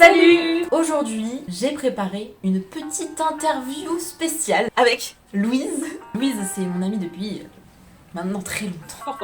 Salut! Aujourd'hui, j'ai préparé une petite interview spéciale avec Louise. Louise, c'est mon amie depuis maintenant très longtemps.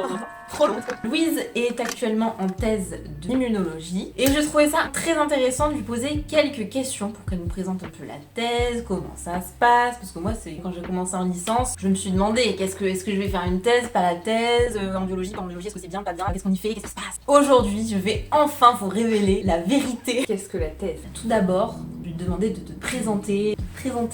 Trop longtemps. Louise est actuellement en thèse d'immunologie et je trouvais ça très intéressant de lui poser quelques questions pour qu'elle nous présente un peu la thèse, comment ça se passe, parce que moi c'est quand j'ai commencé en licence, je me suis demandé est-ce que je vais faire une thèse, pas la thèse, en biologie, pas en biologie, est-ce que c'est bien, pas bien, qu'est-ce qu'on y fait, qu'est-ce qui se passe. Aujourd'hui, je vais enfin vous révéler la vérité. Qu'est-ce que la thèse? Tout d'abord, je vais te demander de te présenter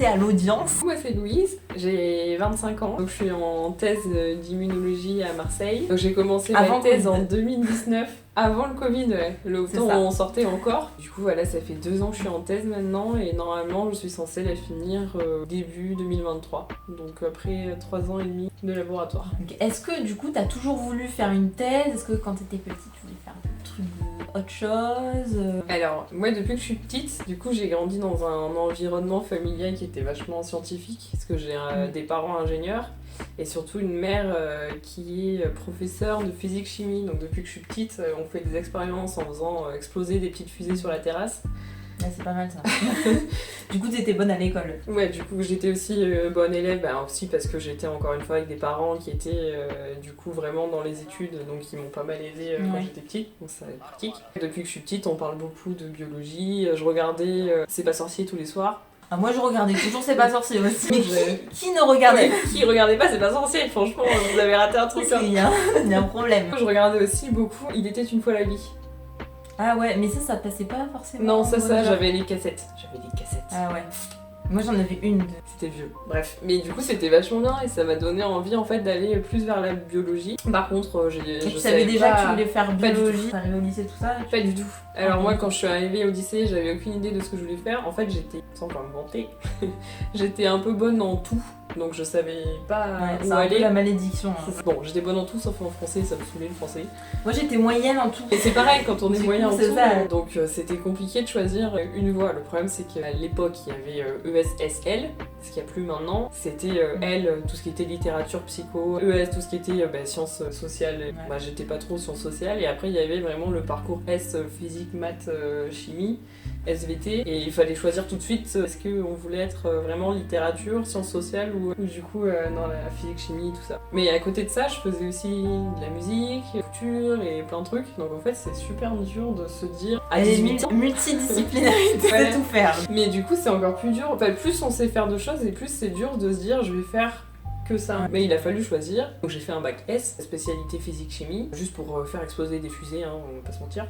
à l'audience. Moi c'est Louise, j'ai 25 ans, donc je suis en thèse d'immunologie à Marseille. Donc j'ai commencé ma thèse en 2019, avant le Covid, le temps où on sortait encore. Du coup voilà, ça fait 2 ans que je suis en thèse maintenant et normalement je suis censée la finir début 2023. Donc après 3 ans et demi de laboratoire. Donc, est-ce que du coup t'as toujours voulu faire une thèse? Est-ce que quand t'étais petite tu voulais faire des trucs autre chose? Alors, moi depuis que je suis petite, du coup j'ai grandi dans un environnement familial qui était vachement scientifique, parce que j'ai des parents ingénieurs, et surtout une mère qui est professeure de physique-chimie. Donc depuis que je suis petite, on fait des expériences en faisant exploser des petites fusées sur la terrasse. Ouais, c'est pas mal ça. Du coup, t'étais bonne à l'école. Ouais, du coup, j'étais aussi bonne élève, aussi parce que j'étais encore une fois avec des parents qui étaient du coup vraiment dans les études, donc ils m'ont pas mal aidée quand j'étais petite, donc ça va être pratique. Depuis que je suis petite, on parle beaucoup de biologie. Je regardais C'est pas sorcier tous les soirs. Ah, moi je regardais toujours C'est pas sorcier aussi. Mais qui ne regardait pas? Qui regardait pas C'est pas sorcier? Franchement, vous avez raté un truc. Il y a un problème. Je regardais aussi beaucoup Il était une fois la vie. Ah ouais, mais ça passait pas forcément. Non, ça, j'avais les cassettes. Ah ouais. Moi j'en avais une. C'était vieux. Bref. Mais du coup, c'était vachement bien et ça m'a donné envie en fait d'aller plus vers la biologie. Par contre, tu savais déjà que tu voulais faire biologie, arriver au lycée, tout ça? Pas du tout. Alors moi, quand je suis arrivée au lycée, j'avais aucune idée de ce que je voulais faire. En fait, j'étais, sans quand me vanter, j'étais un peu bonne en tout. Donc je savais pas où aller. C'est la malédiction. Bon, j'étais bonne en tout sauf en français, ça me saoulait le français. Moi j'étais moyenne en tout. Et c'est pareil quand on est moyen en tout. Ça. Donc c'était compliqué de choisir une voie. Le problème c'est qu'à l'époque il y avait ESSL, ce qu'il n'y a plus maintenant. C'était L, tout ce qui était littérature, psycho, ES, tout ce qui était sciences sociales. Ouais. J'étais pas trop sciences sociales. Et après il y avait vraiment le parcours S, physique, maths, chimie. SVT, et il fallait choisir tout de suite est-ce qu'on voulait être vraiment littérature, sciences sociales ou du coup dans la physique, chimie, tout ça. Mais à côté de ça, je faisais aussi de la musique, couture et plein de trucs, donc en fait c'est super dur de se dire à 18 ans. Multidisciplinarité, c'est tout faire. Mais du coup c'est encore plus dur, enfin plus on sait faire de choses et plus c'est dur de se dire je vais faire que ça. Mais il a fallu choisir. Donc j'ai fait un bac S, spécialité physique-chimie, juste pour faire exploser des fusées, on va pas se mentir.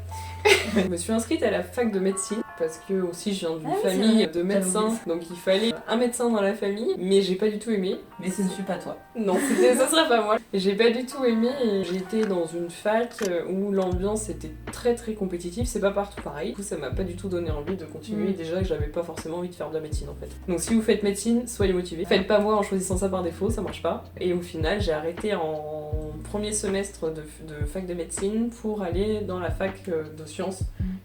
Je me suis inscrite à la fac de médecine, parce que aussi je viens d'une famille de médecins, donc il fallait un médecin dans la famille, mais j'ai pas du tout aimé. Mais ce ne suis pas toi. Non, ça serait pas moi. J'ai pas du tout aimé et j'étais dans une fac où l'ambiance était très très compétitive, c'est pas partout pareil. Du coup ça m'a pas du tout donné envie de continuer, déjà que j'avais pas forcément envie de faire de la médecine en fait. Donc si vous faites médecine, soyez motivés. Faites pas moi en choisissant ça par défaut, ça marche pas. Et au final j'ai arrêté en premier semestre de fac de médecine pour aller dans la fac de sciences,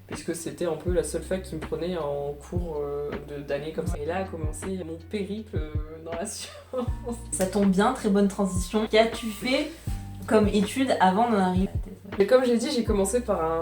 puisque c'était un peu la seule fac qui me prenait en cours d'année comme ça. Et là a commencé mon périple dans la science. Ça tombe bien, très bonne transition. Qu'as-tu fait comme étude avant d'en arriver à la thèse? Et comme j'ai dit, j'ai commencé par un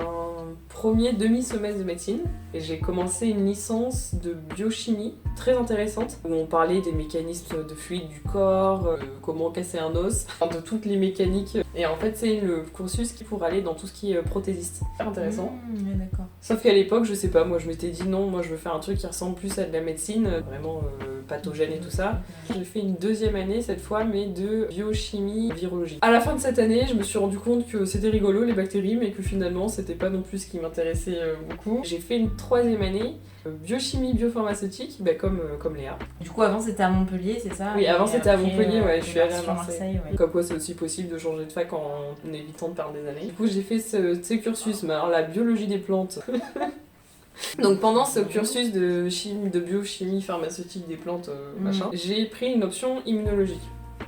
premier demi-semestre de médecine et j'ai commencé une licence de biochimie très intéressante où on parlait des mécanismes de fluide du corps, comment casser un os, de toutes les mécaniques. Et en fait, c'est le cursus qui pour aller dans tout ce qui est prothésiste. Super intéressant. Ouais, d'accord. Sauf qu'à l'époque, je sais pas, moi je m'étais dit non, moi je veux faire un truc qui ressemble plus à de la médecine, vraiment pathogène et tout ça. J'ai fait une deuxième année cette fois, mais de biochimie, virologie. À la fin de cette année, je me suis rendu compte que c'était rigolo les bactéries, mais que finalement c'était pas non plus ce qui m'intéressait beaucoup. J'ai fait une troisième année, biochimie, biopharmaceutique, comme Léa. Du coup, avant c'était à Montpellier, c'est ça? Oui, avant c'était à Montpellier, ouais, je suis allée à Marseille. Ouais. Comme quoi c'est aussi possible de changer de fac en évitant de perdre des années. Du coup, j'ai fait ce cursus, mais alors la biologie des plantes. Donc pendant ce cursus de biochimie pharmaceutique des plantes, j'ai pris une option immunologie.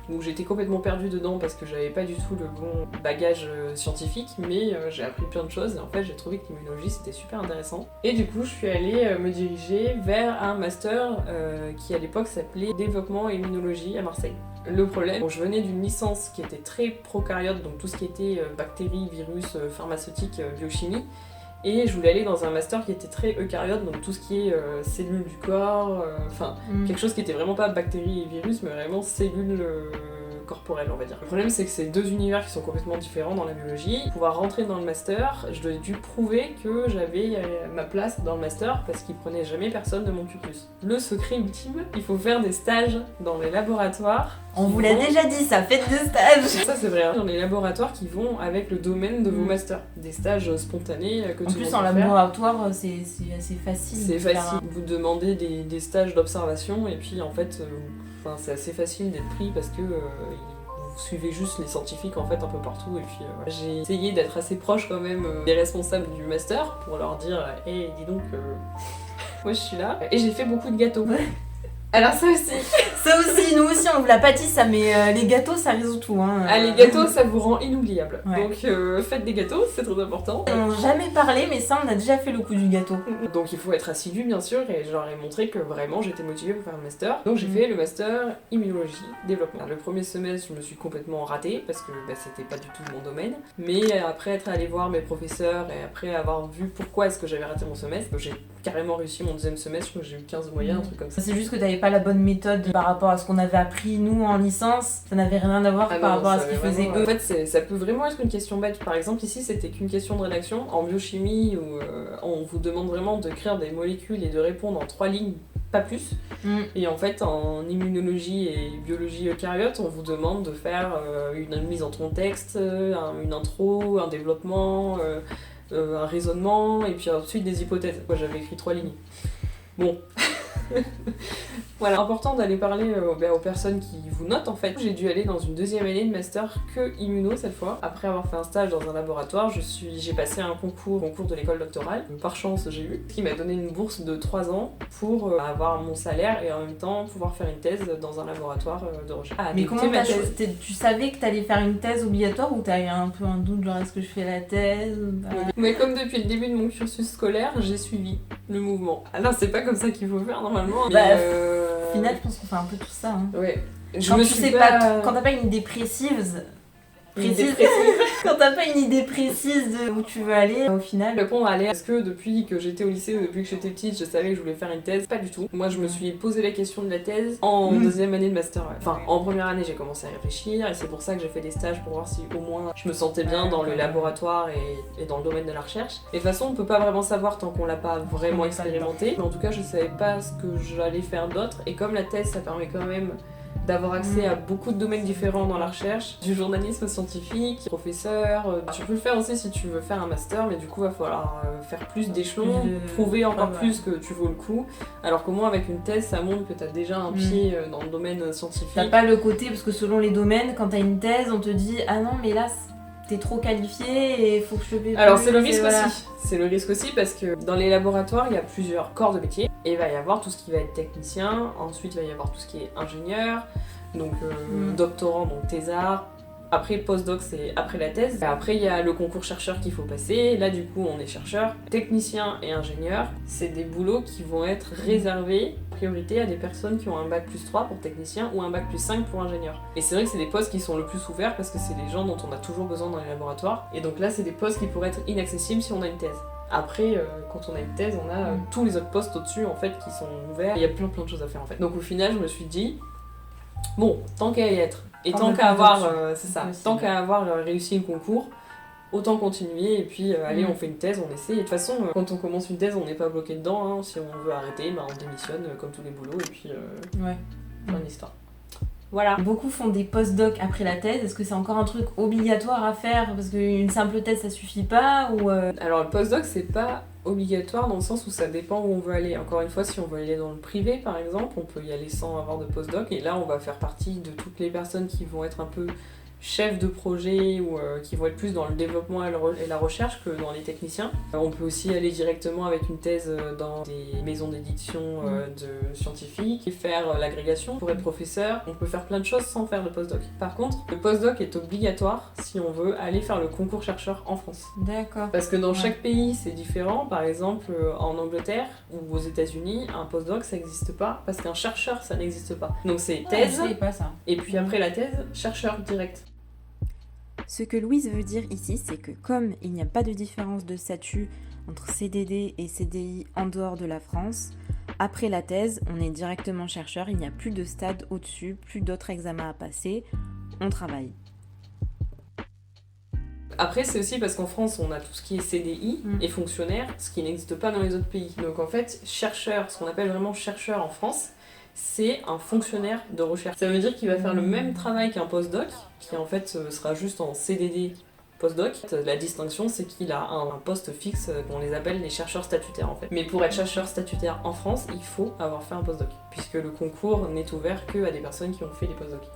Donc j'étais complètement perdue dedans parce que j'avais pas du tout le bon bagage scientifique, mais j'ai appris plein de choses et en fait j'ai trouvé que l'immunologie c'était super intéressant. Et du coup je suis allée me diriger vers un master qui à l'époque s'appelait développement et immunologie à Marseille. Le problème, je venais d'une licence qui était très procaryote, donc tout ce qui était bactéries, virus, pharmaceutique, biochimie. Et je voulais aller dans un master qui était très eucaryote, donc tout ce qui est cellules du corps, quelque chose qui était vraiment pas bactéries et virus, mais vraiment cellules corporelles, on va dire. Le problème, c'est que c'est deux univers qui sont complètement différents dans la biologie. Pour pouvoir rentrer dans le master, je dû prouver que j'avais ma place dans le master parce qu'ils prenaient jamais personne de mon cursus. Le secret ultime, il faut faire des stages dans les laboratoires. On vous l'a déjà dit, ça, faites des stages. Ça c'est vrai, hein. Dans les laboratoires qui vont avec le domaine de vos masters. Des stages spontanés que En tout le plus, monde en peut faire. laboratoire, c'est assez facile. C'est de faire facile. Vous demandez des stages d'observation et puis en fait, c'est assez facile d'être pris parce que vous suivez juste les scientifiques en fait un peu partout et puis j'ai essayé d'être assez proche quand même des responsables du master pour leur dire hey, dis donc, moi je suis là et j'ai fait beaucoup de gâteaux. Alors ça aussi. Ça aussi, nous aussi on vous l'a pas dit ça, mais les gâteaux ça résout tout. Hein. Ah, les gâteaux ça vous rend inoubliable. Ouais. Donc faites des gâteaux, c'est très important. On n'a jamais parlé, mais ça on a déjà fait le coup du gâteau. Donc il faut être assidu bien sûr et je leur ai montré que vraiment j'étais motivée pour faire le master. Donc j'ai fait le master immunologie développement. Le premier semestre je me suis complètement ratée parce que c'était pas du tout mon domaine. Mais après être allée voir mes professeurs et après avoir vu pourquoi est-ce que j'avais raté mon semestre, j'ai carrément réussi mon deuxième semestre, je crois que j'ai eu 15 de moyenne, un truc comme ça. C'est juste que t'avais pas la bonne méthode par rapport à ce qu'on avait appris nous en licence, ça n'avait rien à voir par rapport à ce qu'ils faisaient eux. En fait, ça peut vraiment être une question bête. Par exemple, ici, c'était qu'une question de rédaction. En biochimie, où on vous demande vraiment d'écrire des molécules et de répondre en 3 lignes, pas plus. Et en fait, en immunologie et biologie eucaryote, on vous demande de faire une mise en contexte, une intro, un développement, un raisonnement, et puis ensuite des hypothèses. Moi, j'avais écrit 3 lignes. Bon. Voilà, important d'aller parler aux personnes qui vous notent en fait. J'ai dû aller dans une deuxième année de master que immuno cette fois. Après avoir fait un stage dans un laboratoire, j'ai passé un concours de l'école doctorale. Par chance j'ai eu, ce qui m'a donné une bourse de 3 ans pour avoir mon salaire et en même temps pouvoir faire une thèse dans un laboratoire de recherche. Mais comment tu savais que t'allais faire une thèse obligatoire ou t'as eu un peu un doute genre est-ce que je fais la thèse Mais comme depuis le début de mon cursus scolaire, j'ai suivi le mouvement. Alors c'est pas comme ça qu'il faut faire normalement. Au final, je pense qu'on fait un peu tout ça. Hein. Ouais. Quand t'as pas une idée précise. Quand t'as pas une idée précise de où tu veux aller, au final. Répondre à l'air. Est-ce que depuis que j'étais au lycée ou depuis que j'étais petite, je savais que je voulais faire une thèse? Pas du tout. Moi, je me suis posé la question de la thèse en deuxième année de master. Ouais. Enfin, en première année, j'ai commencé à réfléchir et c'est pour ça que j'ai fait des stages pour voir si au moins je me sentais bien dans le laboratoire et dans le domaine de la recherche. Et de toute façon, on peut pas vraiment savoir tant qu'on l'a pas vraiment expérimenté. Mais en tout cas, je savais pas ce que j'allais faire d'autre. Et comme la thèse, ça permet quand même d'avoir accès à beaucoup de domaines différents dans la recherche, du journalisme scientifique, professeur. Tu peux le faire aussi si tu veux faire un master, mais du coup, il va falloir faire plus d'échelons, prouver encore plus que tu vaux le coup. Alors qu'au moins, avec une thèse, ça montre que tu as déjà un pied dans le domaine scientifique. T'as pas le côté, parce que selon les domaines, quand t'as une thèse, on te dit « Ah non, mais là, t'es trop qualifié et faut que je te paye plus. » Alors c'est le risque aussi. C'est le risque aussi parce que dans les laboratoires, il y a plusieurs corps de métier. Et il va y avoir tout ce qui va être technicien, ensuite il va y avoir tout ce qui est ingénieur, donc doctorant, donc thésard. Après, postdoc, c'est après la thèse. Et après, il y a le concours chercheur qu'il faut passer. Là, du coup, on est chercheur. Technicien et ingénieur, c'est des boulots qui vont être réservés en priorité à des personnes qui ont un bac plus 3 pour technicien ou un bac plus 5 pour ingénieur. Et c'est vrai que c'est des postes qui sont le plus ouverts parce que c'est des gens dont on a toujours besoin dans les laboratoires. Et donc là, c'est des postes qui pourraient être inaccessibles si on a une thèse. Après, quand on a une thèse, on a tous les autres postes au-dessus en fait qui sont ouverts. Il y a plein de choses à faire en fait. Donc au final, je me suis dit, bon, tant qu'à y être, et tant qu'à avoir, tant qu'à avoir réussi le concours, autant continuer et puis allez, on fait une thèse, on essaie. Et de toute façon, quand on commence une thèse, on n'est pas bloqué dedans. Hein. Si on veut arrêter, on démissionne comme tous les boulots et puis plein d'histoires. Voilà. Beaucoup font des post-doc après la thèse. Est-ce que c'est encore un truc obligatoire à faire parce qu'une simple thèse ça suffit pas ou Alors le post-doc c'est pas obligatoire dans le sens où ça dépend où on veut aller. Encore une fois, si on veut aller dans le privé par exemple, on peut y aller sans avoir de post-doc et là on va faire partie de toutes les personnes qui vont être un peu chefs de projet ou qui vont être plus dans le développement et la recherche que dans les techniciens. On peut aussi aller directement avec une thèse dans des maisons d'édition de scientifiques et faire l'agrégation pour être professeur. On peut faire plein de choses sans faire de postdoc. Par contre, le postdoc est obligatoire si on veut aller faire le concours chercheur en France. D'accord. Parce que dans chaque pays c'est différent. Par exemple, en Angleterre ou aux États-Unis, un postdoc ça n'existe pas parce qu'un chercheur ça n'existe pas. Donc c'est thèse je savais pas ça. Et puis après la thèse, chercheur direct. Ce que Louise veut dire ici, c'est que comme il n'y a pas de différence de statut entre CDD et CDI en dehors de la France. Après la thèse, on est directement chercheur, il n'y a plus de stade au-dessus, plus d'autres examens à passer, on travaille. Après, c'est aussi parce qu'en France, on a tout ce qui est CDI et fonctionnaire, ce qui n'existe pas dans les autres pays. Donc en fait, chercheur, ce qu'on appelle vraiment chercheur en France, c'est un fonctionnaire de recherche. Ça veut dire qu'il va faire le même travail qu'un postdoc, qui en fait sera juste en CDD postdoc. La distinction, c'est qu'il a un poste fixe qu'on les appelle les chercheurs statutaires en fait. Mais pour être chercheur statutaire en France, il faut avoir fait un postdoc, puisque le concours n'est ouvert que à des personnes qui ont fait des postdocs,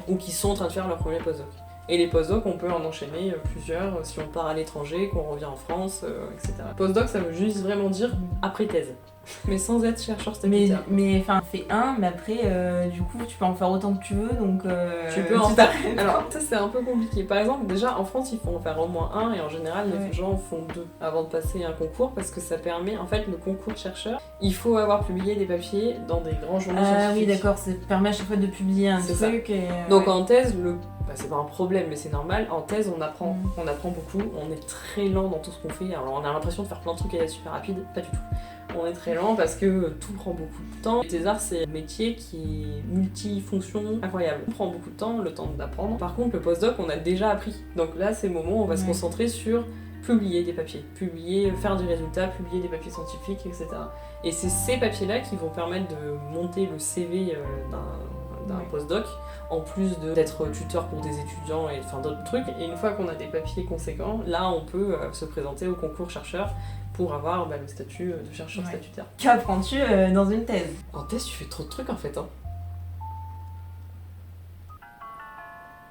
ou qui sont en train de faire leur premier postdoc. Et les postdocs, on peut en enchaîner plusieurs si on part à l'étranger, qu'on revient en France, etc. Postdoc, ça veut juste vraiment dire après thèse, mais sans être chercheur statutaire. Mais enfin, fais un, mais après, du coup, tu peux en faire autant que tu veux, donc... tu peux en faire... Alors, ça, c'est un peu compliqué. Par exemple, déjà, en France, il faut en faire au moins un, et en général, les gens font 2 avant de passer un concours, parce que ça permet, en fait, le concours de chercheur, il faut avoir publié des papiers dans des grands journaux scientifiques. Ah oui, d'accord, ça permet à chaque fois de publier un truc. Et... Donc en thèse, c'est pas un problème, mais c'est normal. En thèse, on apprend beaucoup. On est très lent dans tout ce qu'on fait. Alors, on a l'impression de faire plein de trucs et d'être super rapide. Pas du tout. On est très lent parce que tout prend beaucoup de temps. Le thésard, c'est un métier qui est multifonction, incroyable. On prend beaucoup de temps, le temps d'apprendre. Par contre, le postdoc, on a déjà appris. Donc là, c'est le moment où on va se concentrer sur publier des papiers, faire des résultats, publier des papiers scientifiques, etc. Et c'est ces papiers-là qui vont permettre de monter le CV d'un postdoc, en plus d'être tuteur pour des étudiants et d'autres trucs. Et une fois qu'on a des papiers conséquents, là on peut se présenter au concours chercheur pour avoir le statut de chercheur statutaire. Qu'apprends-tu dans une thèse ? En thèse, tu fais trop de trucs en fait.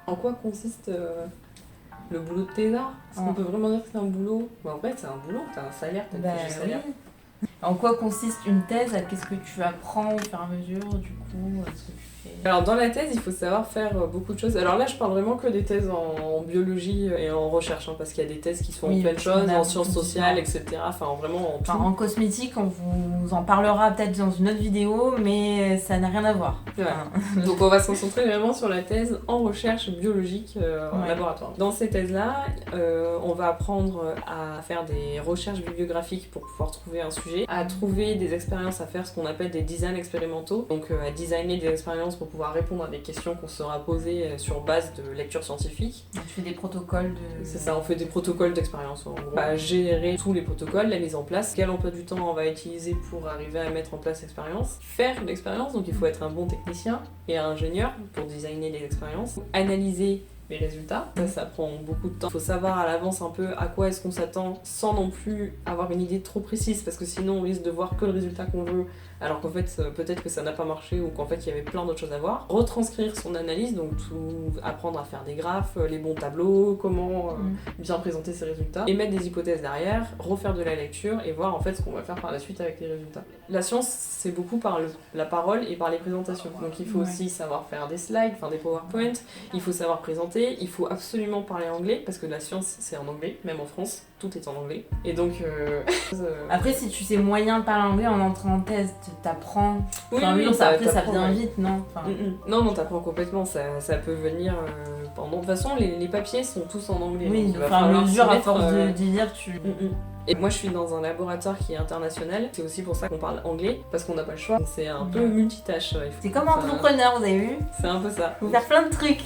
En quoi consiste le boulot de thésard ? Est-ce qu'on peut vraiment dire que c'est un boulot ? En fait, c'est un boulot, t'as un salaire, t'as un salaire. Oui. En quoi consiste une thèse ? Qu'est-ce que tu apprends au fur et à mesure, du coup, ce que tu fais ? Alors dans la thèse, il faut savoir faire beaucoup de choses. Alors là, je parle vraiment que des thèses en biologie et en recherche, parce qu'il y a des thèses qui sont en plein de choses, en sciences sociales, etc. Enfin, vraiment en tout. En cosmétique, on vous en parlera peut-être dans une autre vidéo, mais ça n'a rien à voir. Ouais. Donc on va se concentrer vraiment sur la thèse en recherche biologique en laboratoire. Dans ces thèses-là, on va apprendre à faire des recherches bibliographiques pour pouvoir trouver un sujet, à trouver des expériences, à faire ce qu'on appelle des designs expérimentaux, donc à designer des expériences pour pouvoir répondre à des questions qu'on sera posées sur base de lecture scientifique. Tu fais des protocoles de... C'est ça, on fait des protocoles d'expérience en gros. Gérer tous les protocoles, la mise en place, quel emploi du temps on va utiliser pour arriver à mettre en place l'expérience, faire l'expérience, donc il faut être un bon technicien et un ingénieur pour designer les expériences, analyser les résultats, ça prend beaucoup de temps. Il faut savoir à l'avance un peu à quoi est-ce qu'on s'attend sans non plus avoir une idée trop précise, parce que sinon on risque de voir que le résultat qu'on veut, alors qu'en fait peut-être que ça n'a pas marché ou qu'en fait il y avait plein d'autres choses à voir. Retranscrire son analyse, donc apprendre à faire des graphes, les bons tableaux, comment bien présenter ses résultats, et mettre des hypothèses derrière, refaire de la lecture et voir en fait ce qu'on va faire par la suite avec les résultats. La science, c'est beaucoup par la parole et par les présentations, donc il faut aussi savoir faire des slides, des PowerPoint, il faut savoir présenter, il faut absolument parler anglais, parce que la science c'est en anglais, même en France, tout est en anglais. Et donc... Après, si tu sais moyen parler anglais en entrant en thèse, t'apprends... ça vient vite, non ? Non, t'apprends complètement, ça peut venir pendant... De toute façon, les papiers sont tous en anglais. Oui, au fur et à mesure, à force de lire, tu... Et moi, je suis dans un laboratoire qui est international, c'est aussi pour ça qu'on parle anglais, parce qu'on n'a pas le choix. C'est un peu multitâche. C'est comme entrepreneur, vous avez vu ? C'est un peu ça. Faut faire plein de trucs.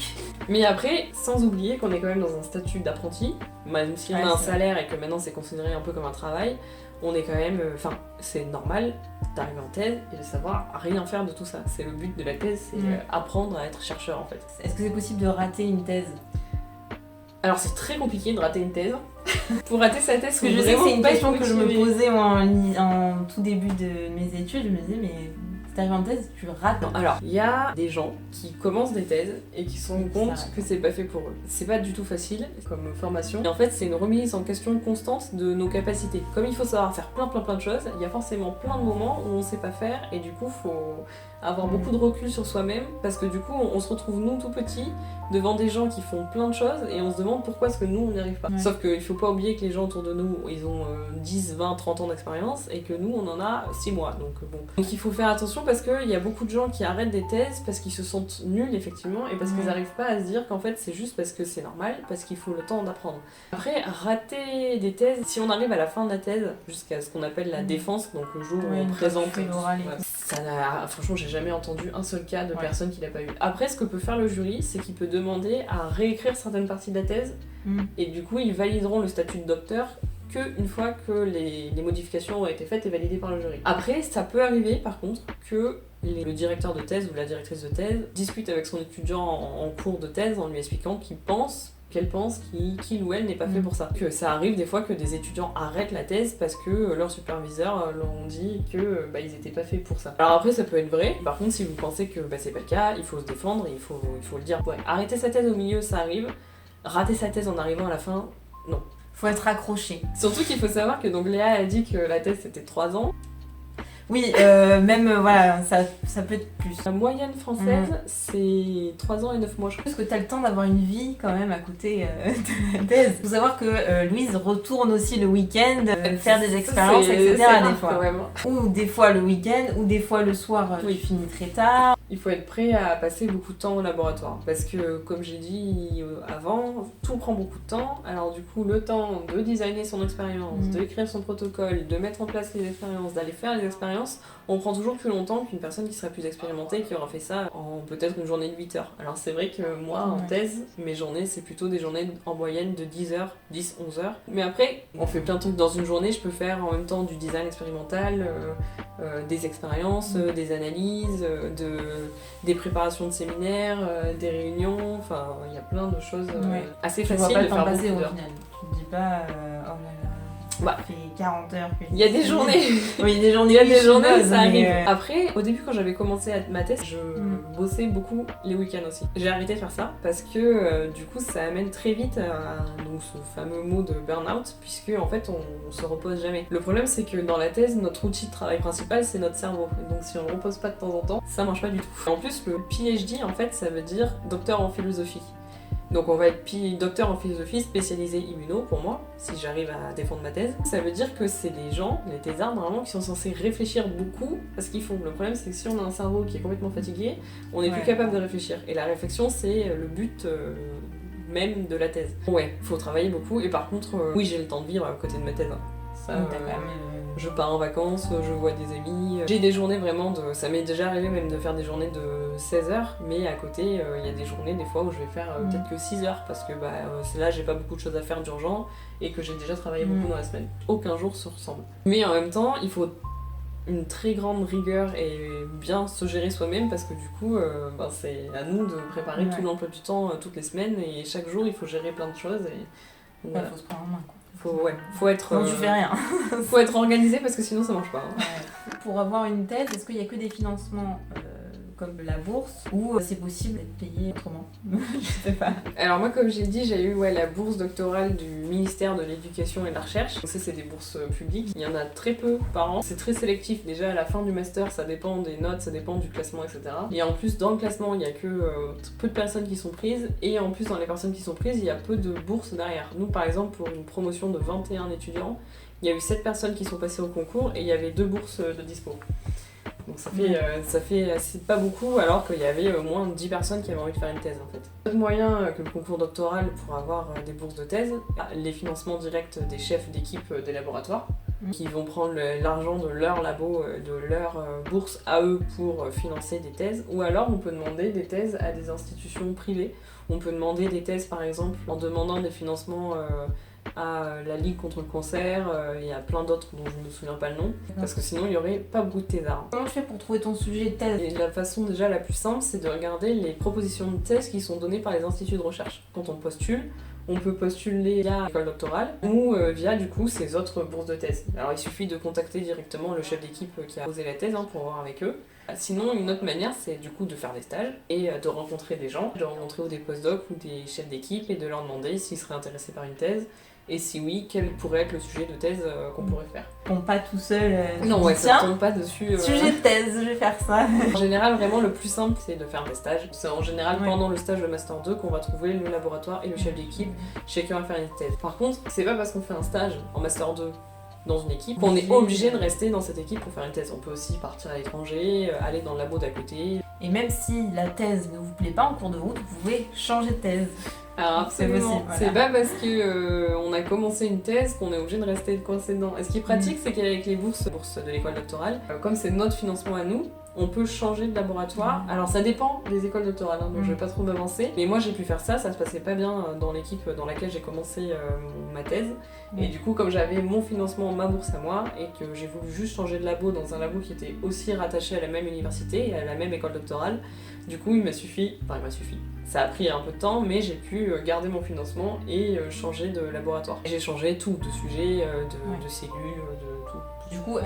Mais après, sans oublier qu'on est quand même dans un statut d'apprenti, même si on a un salaire et que maintenant c'est considéré un peu comme un travail, on est quand même... c'est normal d'arriver en thèse et de savoir rien faire de tout ça. C'est le but de la thèse, c'est apprendre à être chercheur en fait. Est-ce que c'est possible de rater une thèse ? Alors c'est très compliqué de rater une thèse. Pour rater sa thèse, parce que je sais que c'est une question que je me posais en tout début de mes études, je me disais mais... Si t'arrives en thèse, tu rates. Non, alors, il y a des gens qui commencent des thèses et qui se rendent compte que c'est pas fait pour eux. C'est pas du tout facile comme formation. Et en fait, c'est une remise en question constante de nos capacités. Comme il faut savoir faire plein de choses, il y a forcément plein de moments où on sait pas faire et du coup, faut avoir beaucoup de recul sur soi-même parce que du coup, on se retrouve nous tout petits devant des gens qui font plein de choses et on se demande pourquoi est-ce que nous, on n'y arrive pas. Sauf qu'il faut pas oublier que les gens autour de nous, ils ont 10, 20, 30 ans d'expérience et que nous, on en a 6 mois. Donc bon. Donc il faut faire attention question parce qu'il y a beaucoup de gens qui arrêtent des thèses parce qu'ils se sentent nuls effectivement et parce qu'ils n'arrivent pas à se dire qu'en fait c'est juste parce que c'est normal, parce qu'il faut le temps d'apprendre. Après, rater des thèses, si on arrive à la fin de la thèse, jusqu'à ce qu'on appelle la défense, donc le jour où on présente l'oral, franchement j'ai jamais entendu un seul cas de personne qui l'a pas eu. Après, ce que peut faire le jury, c'est qu'il peut demander à réécrire certaines parties de la thèse et du coup ils valideront le statut de docteur qu'une fois que les modifications ont été faites et validées par le jury. Après, ça peut arriver par contre que le directeur de thèse ou la directrice de thèse discute avec son étudiant en cours de thèse en lui expliquant qu'elle pense qu'il ou elle n'est pas fait pour ça. Que ça arrive des fois que des étudiants arrêtent la thèse parce que leur superviseur leur ont dit que ils étaient pas faits pour ça. Alors après, ça peut être vrai. Par contre, si vous pensez que c'est pas le cas, il faut se défendre, il faut le dire. Ouais, arrêter sa thèse au milieu, ça arrive. Rater sa thèse en arrivant à la fin, non. Faut être accroché. Surtout qu'il faut savoir que donc Léa a dit que la thèse c'était 3 ans. Oui, même voilà, ça peut être plus. La moyenne française, c'est 3 ans et 9 mois, je crois. Parce que t'as le temps d'avoir une vie quand même à côté de la thèse. Faut savoir que Louise retourne aussi le week-end faire des expériences, etc. des fois. Ou des fois le week-end, ou des fois le soir, tu finis très tard. Il faut être prêt à passer beaucoup de temps au laboratoire. Parce que, comme j'ai dit avant, tout prend beaucoup de temps. Alors du coup, le temps de designer son expérience, d'écrire son protocole, de mettre en place les expériences, d'aller faire les expériences, on prend toujours plus longtemps qu'une personne qui serait plus expérimentée, qui aura fait ça en peut-être une journée de 8 heures. Alors c'est vrai que moi, en thèse, mes journées, c'est plutôt des journées en moyenne de 10 heures, 10-11 heures. Mais après, on fait plein de trucs dans une journée. Je peux faire en même temps du design expérimental, des expériences, des analyses, des préparations de séminaires, des réunions. Enfin, il y a plein de choses assez faciles de faire passer au beaucoup d'heures. final. Tu te dis pas, oh là là. Ça fait 40 heures que il y a des journées. Oui, il y a des journées. Il y a des journées, ça mais arrive. Après, au début, quand j'avais commencé ma thèse, je bossais beaucoup les week-ends aussi. J'ai arrêté de faire ça parce que du coup, ça amène très vite à donc, ce fameux mot de burn-out, puisque en fait, on se repose jamais. Le problème, c'est que dans la thèse, notre outil de travail principal, c'est notre cerveau. Et donc, si on ne repose pas de temps en temps, ça marche pas du tout. Et en plus, le PhD, en fait, ça veut dire docteur en philosophie. Donc on va être docteur en philosophie spécialisé immuno pour moi, si j'arrive à défendre ma thèse. Ça veut dire que c'est des gens, les thésards normalement, qui sont censés réfléchir beaucoup à ce qu'ils font. Le problème c'est que si on a un cerveau qui est complètement fatigué, on n'est plus capable de réfléchir. Et la réflexion c'est le but même de la thèse. Ouais, faut travailler beaucoup et par contre, oui j'ai le temps de vivre à côté de ma thèse. Ça, je pars en vacances, je vois des amis. J'ai des journées vraiment de... Ça m'est déjà arrivé même de faire des journées de 16 heures, mais à côté, il y a des journées des fois où je vais faire peut-être que 6 heures parce que c'est là j'ai pas beaucoup de choses à faire d'urgent et que j'ai déjà travaillé beaucoup dans la semaine. Aucun jour se ressemble. Mais en même temps, il faut une très grande rigueur et bien se gérer soi-même parce que du coup, c'est à nous de préparer tout l'emploi du temps toutes les semaines et chaque jour il faut gérer plein de choses et voilà. Faut se prendre en main quoi. Faut être. Non, tu fais rien. Faut être organisé parce que sinon ça marche pas. Pour avoir une thèse, est-ce qu'il y a que des financements comme la bourse ou c'est possible d'être payé autrement? Je sais pas. Alors moi comme j'ai dit, j'ai eu la bourse doctorale du ministère de l'Éducation et de la Recherche. Donc ça c'est des bourses publiques. Il y en a très peu par an. C'est très sélectif. Déjà à la fin du master, ça dépend des notes, ça dépend du classement, etc. Et en plus dans le classement, il y a que peu de personnes qui sont prises. Et en plus dans les personnes qui sont prises, il y a peu de bourses derrière. Nous par exemple pour une promotion de 21 étudiants, il y a eu 7 personnes qui sont passées au concours et il y avait 2 bourses de dispo. Donc ça fait c'est pas beaucoup alors qu'il y avait au moins 10 personnes qui avaient envie de faire une thèse en fait. Autre moyen que le concours doctoral pour avoir des bourses de thèse, les financements directs des chefs d'équipe des laboratoires qui vont prendre l'argent de leur labo, de leur bourse à eux pour financer des thèses, ou alors on peut demander des thèses à des institutions privées. On peut demander des thèses par exemple en demandant des financements à la Ligue contre le cancer, il y a plein d'autres dont je ne me souviens pas le nom, parce que sinon il n'y aurait pas beaucoup de thésards. Comment tu fais pour trouver ton sujet de thèse? Et la façon déjà la plus simple, c'est de regarder les propositions de thèse qui sont données par les instituts de recherche. Quand on postule, on peut postuler via l'école doctorale ou via du coup ces autres bourses de thèse. Alors il suffit de contacter directement le chef d'équipe qui a posé la thèse pour voir avec eux. Sinon, une autre manière, c'est du coup de faire des stages et de rencontrer des gens, de rencontrer ou des postdocs ou des chefs d'équipe et de leur demander s'ils seraient intéressés par une thèse. Et si oui, quel pourrait être le sujet de thèse qu'on pourrait faire. Tombe pas tout seul. Non, ouais, ça tombe pas dessus. Sujet de thèse, je vais faire ça. En général, vraiment, le plus simple, c'est de faire des stages. C'est en général pendant le stage de Master 2 qu'on va trouver le laboratoire et le chef d'équipe chez qui on va faire une thèse. Par contre, c'est pas parce qu'on fait un stage en Master 2 dans une équipe, qu'on est obligé de rester dans cette équipe pour faire une thèse. On peut aussi partir à l'étranger, aller dans le labo d'à côté. Et même si la thèse ne vous plaît pas en cours de route, vous pouvez changer de thèse. Alors absolument, c'est possible, voilà. C'est pas parce que on a commencé une thèse qu'on est obligé de rester coincé dedans. Et ce qui est pratique, c'est qu'avec les bourses de l'école doctorale, comme c'est notre financement à nous, on peut changer de laboratoire. Alors ça dépend des écoles doctorales, hein, donc je vais pas trop m'avancer. Mais moi j'ai pu faire ça se passait pas bien dans l'équipe dans laquelle j'ai commencé ma thèse. Et du coup, comme j'avais mon financement, ma bourse à moi, et que j'ai voulu juste changer de labo dans un labo qui était aussi rattaché à la même université et à la même école doctorale, du coup il m'a suffi. Ça a pris un peu de temps, mais j'ai pu garder mon financement et changer de laboratoire. J'ai changé tout, de sujet, de cellules, de tout. Du coup,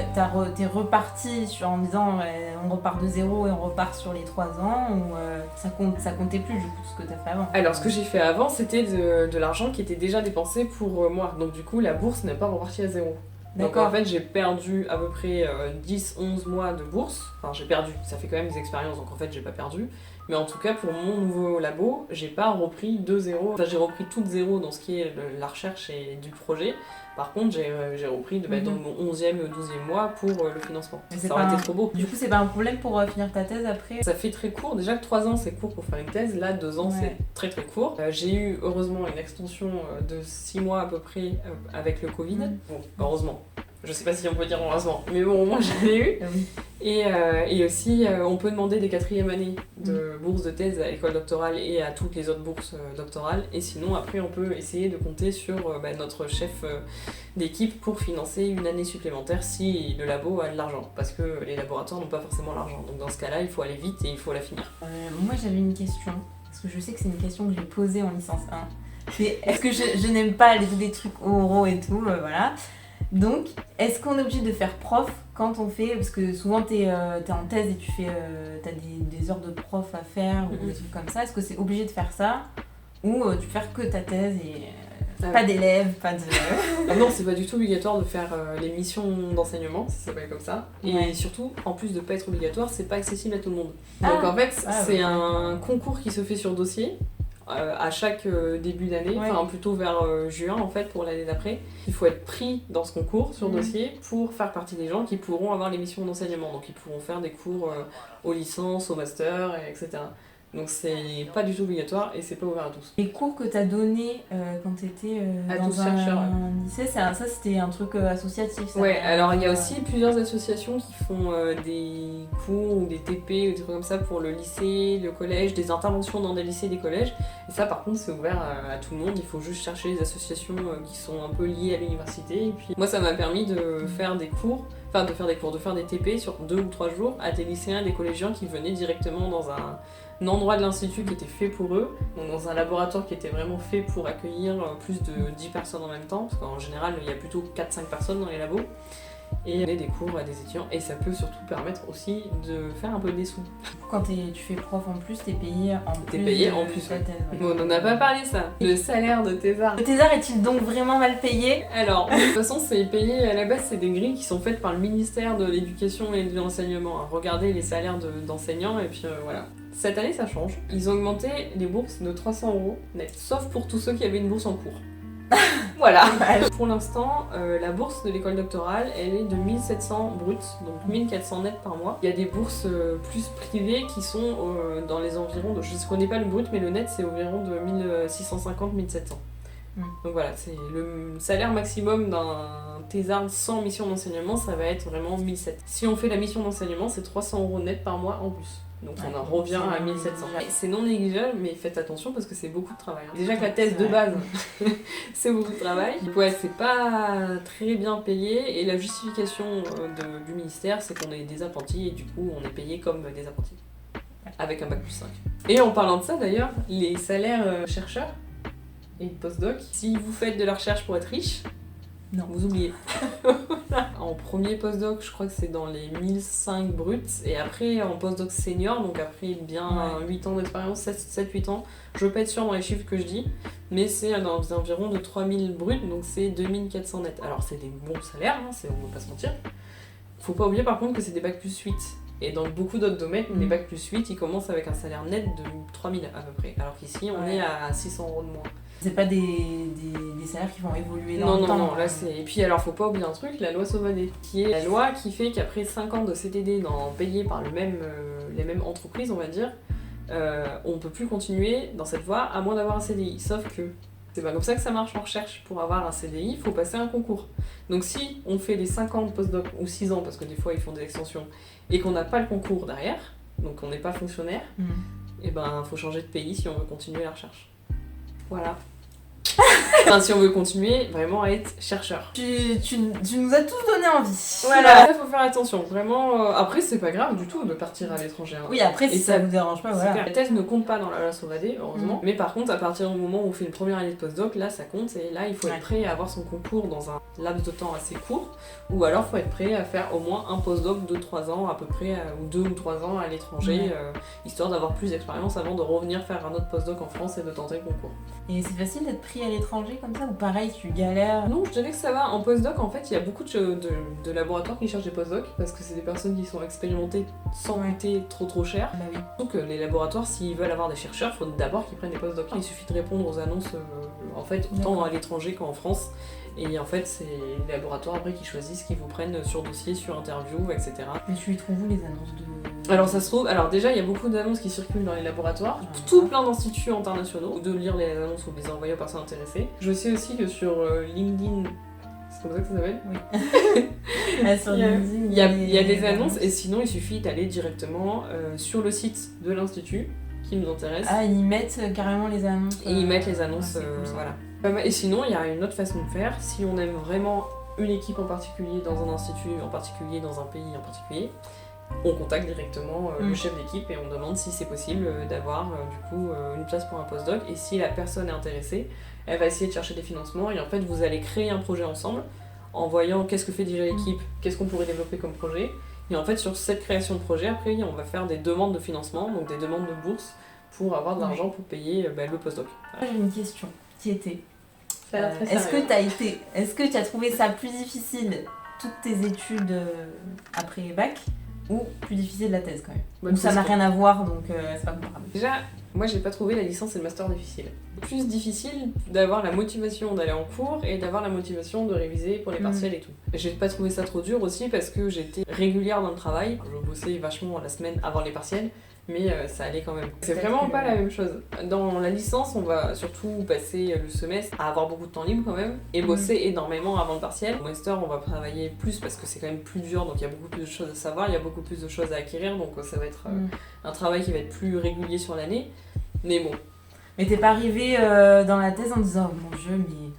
t'es reparti en disant on repart de zéro et on repart sur les 3 ans, ou ça comptait plus du coup ce que t'as fait avant? Alors ce que j'ai fait avant, c'était de l'argent qui était déjà dépensé pour moi. Donc du coup, la bourse n'est pas repartie à zéro. Donc en fait, j'ai perdu à peu près 10-11 mois de bourse. Enfin, j'ai perdu, ça fait quand même des expériences, donc en fait, j'ai pas perdu. Mais en tout cas, pour mon nouveau labo, j'ai pas repris de zéro. Enfin, j'ai repris tout de zéro dans ce qui est la recherche et du projet. Par contre, j'ai repris dans mon 11e ou 12e mois pour le financement. Ça aurait été trop beau. Du coup, c'est pas un problème pour finir ta thèse après? Ça fait très court. Déjà que 3 ans, c'est court pour faire une thèse. Là, 2 ans, c'est très très court. J'ai eu, heureusement, une extension de 6 mois à peu près avec le Covid. Bon, heureusement. Je sais pas si on peut dire heureusement, mais bon, au moins je l'ai eu. Et aussi, on peut demander des 4e années de bourse de thèse à l'école doctorale et à toutes les autres bourses doctorales. Et sinon, après, on peut essayer de compter sur notre chef d'équipe pour financer une année supplémentaire si le labo a de l'argent. Parce que les laboratoires n'ont pas forcément l'argent. Donc dans ce cas-là, il faut aller vite et il faut la finir. Moi, j'avais une question, parce que je sais que c'est une question que j'ai posée en licence 1. C'est est-ce que je n'aime pas des trucs oraux et tout, voilà. Donc, est-ce qu'on est obligé de faire prof quand on fait... Parce que souvent, t'es en thèse et t'as des heures de prof à faire ou des trucs comme ça. Est-ce que c'est obligé de faire ça? Ou tu fais que ta thèse et pas d'élèves, pas de... Non, c'est pas du tout obligatoire de faire les missions d'enseignement, ça s'appelle comme ça. Et surtout, en plus de pas être obligatoire, c'est pas accessible à tout le monde. Donc en fait, c'est un concours qui se fait sur dossier. À chaque début d'année, enfin plutôt vers juin en fait pour l'année d'après. Il faut être pris dans ce concours sur dossier pour faire partie des gens qui pourront avoir les missions d'enseignement. Donc ils pourront faire des cours aux licences, au master, etc. Donc c'est pas du tout obligatoire et c'est pas ouvert à tous. Les cours que t'as donnés quand t'étais dans un lycée, ça c'était un truc associatif ça? Ouais, alors il y a aussi plusieurs associations qui font des cours ou des TP ou des trucs comme ça pour le lycée, le collège, des interventions dans des lycées et des collèges. Et ça par contre c'est ouvert à tout le monde, il faut juste chercher les associations qui sont un peu liées à l'université. Et puis moi ça m'a permis de faire des cours, de faire des TP sur 2 ou 3 jours à des lycéens et des collégiens qui venaient directement dans un endroit de l'institut qui était fait pour eux, donc dans un laboratoire qui était vraiment fait pour accueillir plus de 10 personnes en même temps, parce qu'en général il y a plutôt 4-5 personnes dans les labos, et donner des cours à des étudiants, et ça peut surtout permettre aussi de faire un peu des sous. Quand tu fais prof en plus, t'es payé en plus. T'es payé en plus. On n'en a pas parlé ça. Le salaire de thésard. Le thésard est-il donc vraiment mal payé? Alors, de toute façon, c'est payé à la base, c'est des grilles qui sont faites par le ministère de l'Éducation et de l'Enseignement. Regardez les salaires d'enseignants, et puis voilà. Cette année, ça change. Ils ont augmenté les bourses de 300 € net, sauf pour tous ceux qui avaient une bourse en cours. Voilà. Pour l'instant, la bourse de l'école doctorale, elle est de 1700 bruts, donc 1400 net par mois. Il y a des bourses plus privées qui sont dans les environs de... Je ne connais pas le brut, mais le net, c'est environ de 1650-1700. Donc voilà, c'est le salaire maximum d'un thésard sans mission d'enseignement, ça va être vraiment 1700. Si on fait la mission d'enseignement, c'est 300 € net par mois en plus. Donc on en revient à 1700. C'est non négligeable, mais faites attention parce que c'est beaucoup de travail. Déjà que la thèse de base, c'est beaucoup de travail. Ouais, c'est pas très bien payé, et la justification du ministère, c'est qu'on est des apprentis et du coup on est payé comme des apprentis. Avec un bac plus 5. Et en parlant de ça d'ailleurs, les salaires chercheurs et postdoc, si vous faites de la recherche pour être riche, non, vous oubliez. En premier postdoc, je crois que c'est dans les 1005 bruts, et après en postdoc senior, donc après bien 8 ans d'expérience, 7-8 ans, je veux pas être sûre dans les chiffres que je dis, mais c'est dans les environs de 3000 bruts, donc c'est 2400 net. Alors c'est des bons salaires, hein, on va pas se mentir. Faut pas oublier par contre que c'est des bacs plus 8. Et dans beaucoup d'autres domaines, les bacs plus 8, ils commencent avec un salaire net de 3000 à peu près. Alors qu'ici, on est à 600 € de moins. C'est pas des salaires qui vont évoluer dans Non, le temps. non, là c'est... Et puis alors faut pas oublier un truc, la loi Sauvadet, qui est la loi qui fait qu'après 5 ans de CDD payés par les mêmes entreprises, on va dire, on peut plus continuer dans cette voie à moins d'avoir un CDI. Sauf que c'est pas comme ça que ça marche en recherche. Pour avoir un CDI, il faut passer un concours. Donc si on fait les 5 ans de postdoc, ou 6 ans, parce que des fois ils font des extensions, et qu'on n'a pas le concours derrière, donc on n'est pas fonctionnaire, et ben faut changer de pays si on veut continuer la recherche. Voilà. Enfin, si on veut continuer vraiment à être chercheur. Tu nous as tous donné envie. Voilà, il faut faire attention. Vraiment, après, c'est pas grave du tout de partir à l'étranger. Hein. Oui, après, si ça vous dérange pas, voilà. La thèse ne compte pas dans la loi Sauvadet, heureusement. Mais par contre, à partir du moment où on fait une première année de postdoc, là, ça compte. Et là, il faut être prêt à avoir son concours dans un laps de temps assez court. Ou alors, il faut être prêt à faire au moins un postdoc de 3 ans, à peu près, ou 2 ou 3 ans à l'étranger, histoire d'avoir plus d'expérience avant de revenir faire un autre postdoc en France et de tenter le concours. Et c'est facile d'être pris à l'étranger comme ça, ou pareil, tu galères? Non, je dirais que ça va. En postdoc, en fait, il y a beaucoup de laboratoires qui cherchent des postdocs parce que c'est des personnes qui sont expérimentées sans coûter trop cher. Bah oui. Donc les laboratoires, s'ils veulent avoir des chercheurs, il faut d'abord qu'ils prennent des postdocs. Il suffit de répondre aux annonces, en fait, autant à l'étranger qu'en France. Et en fait, c'est les laboratoires après qui choisissent, qui vous prennent sur dossier, sur interview, etc. Mais tu les trouves où les annonces de... Alors ça se trouve, déjà il y a beaucoup d'annonces qui circulent dans les laboratoires, tout plein d'instituts internationaux, de lire les annonces ou de les envoyer aux personnes intéressées. Je sais aussi que sur LinkedIn, c'est comme ça que ça s'appelle ? Oui. Sur LinkedIn, il y a des annonces et sinon il suffit d'aller directement sur le site de l'institut qui nous intéresse. Ah, ils mettent carrément les annonces. Et ils mettent les annonces, voilà. Et sinon il y a une autre façon de faire, si on aime vraiment une équipe en particulier, dans un institut en particulier, dans un pays en particulier, on contacte directement le chef d'équipe et on demande si c'est possible d'avoir une place pour un postdoc. Et si la personne est intéressée, elle va essayer de chercher des financements et en fait vous allez créer un projet ensemble en voyant qu'est-ce que fait déjà l'équipe, qu'est-ce qu'on pourrait développer comme projet. Et en fait sur cette création de projet, après on va faire des demandes de financement, donc des demandes de bourse pour avoir de l'argent pour payer le postdoc. Voilà. J'ai une question qui était... Est-ce que tu as trouvé ça plus difficile, toutes tes études après bac, ou plus difficile la thèse quand même? Ou ça n'a rien à voir, donc c'est pas comparable. Déjà, moi j'ai pas trouvé la licence et le master difficile. Plus difficile d'avoir la motivation d'aller en cours et d'avoir la motivation de réviser pour les partiels et tout. J'ai pas trouvé ça trop dur aussi parce que j'étais régulière dans le travail. Je bossais vachement la semaine avant les partiels, mais ça allait quand même. C'est vraiment pas la même chose. Dans la licence, on va surtout passer le semestre à avoir beaucoup de temps libre quand même et bosser énormément avant le partiel. Au master, on va travailler plus parce que c'est quand même plus dur, donc il y a beaucoup plus de choses à savoir, il y a beaucoup plus de choses à acquérir, donc ça va être un travail qui va être plus régulier sur l'année. Mais bon. Mais t'es pas arrivé dans la thèse en disant oh mon dieu, mais...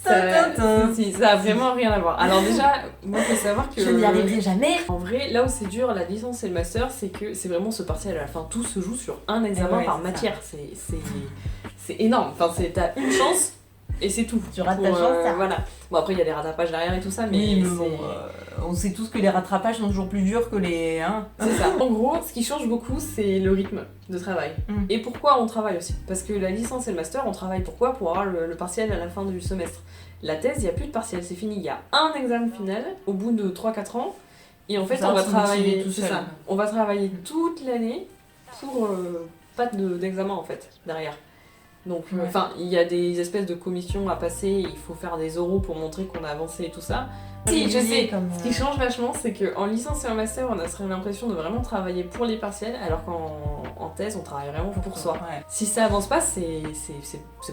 Ça a vraiment rien à voir. Alors déjà, moi faut savoir que... Je n'y arriverai jamais. En vrai, là où c'est dur, la licence et le master, c'est que c'est vraiment ce partiel à la fin. Tout se joue sur un examen par matière. C'est énorme. Enfin, t'as une chance et c'est tout. Tu rates ta chance, voilà. Bon après, il y a des rattrapages derrière et tout ça, mais... Oui, mais bon, on sait tous que les rattrapages sont toujours plus durs que les... C'est ça. En gros, ce qui change beaucoup, c'est le rythme de travail. Et pourquoi on travaille aussi. Parce que la licence et le master, on travaille pourquoi ? Pour avoir le partiel à la fin du semestre. La thèse, il n'y a plus de partiel, c'est fini. Il y a un examen final au bout de 3-4 ans. Et en fait, on va travailler tout ça. On va travailler toute l'année pour pas d'examen en fait, derrière. Donc, il y a des espèces de commissions à passer, il faut faire des oraux pour montrer qu'on a avancé et tout ça. Si, je sais, ce qui change vachement, c'est qu'en licence et en master, on a l'impression de vraiment travailler pour les partiels, alors qu'en thèse, on travaille vraiment pour soi. Ouais. Si ça avance pas, c'est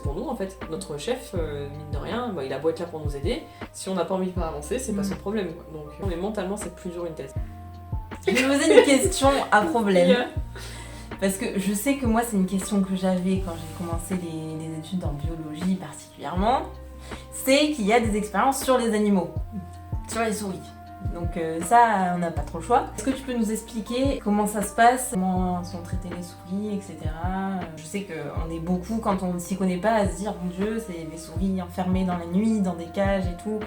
pour nous en fait. Notre chef, mine de rien, il a beau être là pour nous aider, si on n'a pas envie de pas avancer, c'est pas son problème. Donc, mais mentalement, c'est plus dur une thèse. Je vais vous poser une question à problème. Parce que je sais que moi, c'est une question que j'avais quand j'ai commencé les études en biologie particulièrement. C'est qu'il y a des expériences sur les animaux, sur les souris. Donc ça, on n'a pas trop le choix. Est-ce que tu peux nous expliquer comment ça se passe, comment sont traitées les souris, etc. Je sais qu'on est beaucoup, quand on ne s'y connaît pas, à se dire, mon Dieu, c'est des souris enfermées dans la nuit, dans des cages et tout.